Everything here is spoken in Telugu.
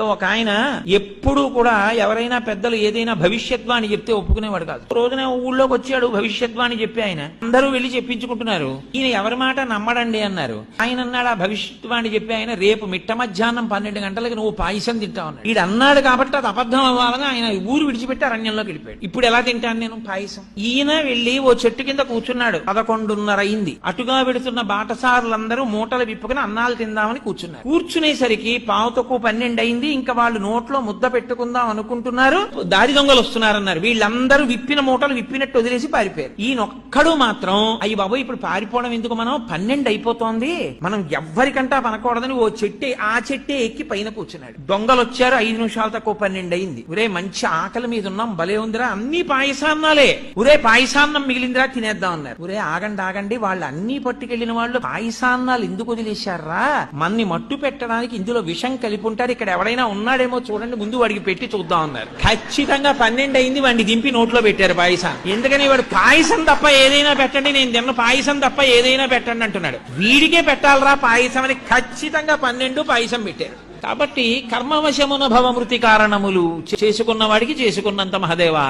ఒక ఆయన ఎప్పుడూ కూడా ఎవరైనా పెద్దలు ఏదైనా భవిష్యత్వాణి చెప్తే ఒప్పుకునేవాడు కాదు. రోజున ఊళ్ళోకి వచ్చాడు భవిష్యత్వాణి చెప్పి ఆయన, అందరూ వెళ్లి చెప్పించుకుంటున్నారు. ఈయన ఎవరి మాట నమ్మడండి అన్నారు. ఆయన అన్నాడు, ఆ భవిష్యత్వాణి చెప్పి ఆయన, రేపు మిట్ట మధ్యాహ్నం 12 గంటలకి నువ్వు పాయసం తింటావు అన్నాడు. ఈడు అన్నాడు కాబట్టి అది అబద్ధం అవ్వాలని ఆయన ఊరు విడిచిపెట్టి అరణ్యంలోకి వెళ్ళిపోయాడు. ఇప్పుడు ఎలా తింటాను నేను పాయసం? ఈయన వెళ్లి ఓ చెట్టు కింద కూర్చున్నాడు. 11:30 అయింది. అటుగా వెడుతున్న బాటసారులందరూ మూటలు విప్పుకుని అన్నాలు తిందామని కూర్చున్నారు. కూర్చునేసరికి పావుతకు 12 అయింది. ఇంకా వాళ్ళు నోట్లో ముద్ద పెట్టుకుందాం అనుకుంటున్నారు. దారి దొంగలు వస్తున్నారన్నారు. వీళ్ళందరూ విప్పిన మూటలు విప్పినట్టు వదిలేసి పారిపోయారు. ఈయనొక్కడు మాత్రం, అయ్యి బాబు ఇప్పుడు పారిపోవడం ఎందుకు, మనం 12 అయిపోతోంది, మనం ఎవ్వరికంటా పనకూడదని ఓ చెట్టే, ఆ చెట్టే ఎక్కి పైన కూర్చున్నాడు. దొంగలు వచ్చారు. 5 నిమిషాలు తక్కువ 12 అయింది. ఒరే మంచి ఆకలి మీద ఉన్నాం, భలే ఉందిరా, అన్ని పాయసాన్నాలే, ఒరే పాయసాన్నం మిగిలిందిరా తినేద్దాం అన్నారు. ఒరే ఆగండి ఆగండి, వాళ్ళు అన్ని పట్టుకెళ్లిన వాళ్ళు పాయసాన్నాలు ఎందుకు వదిలేశారా? మన్ని మట్టు పెట్టడానికి ఇందులో విషం కలిపి ఉంటారు, ఇక్కడ ఎవరైనా ఉన్నాడేమో చూడండి, ముందు వాడికి పెట్టి చూద్దాం అన్నారు. ఖచ్చితంగా 12 అయింది. వాడిని దింపి నోట్లో పెట్టారు పాయసం. ఎందుకని వాడు పాయసం తప్ప ఏదైనా పెట్టండి, నేను తిన్న పాయసం తప్ప ఏదైనా పెట్టండి అంటున్నాడు. వీడికే పెట్టాలరా పాయసం అని ఖచ్చితంగా 12 పాయసం పెట్టారు. కాబట్టి కర్మవశమున భవమృతి కారణములు చేసుకున్న వాడికి చేసుకున్నంత మహదేవా.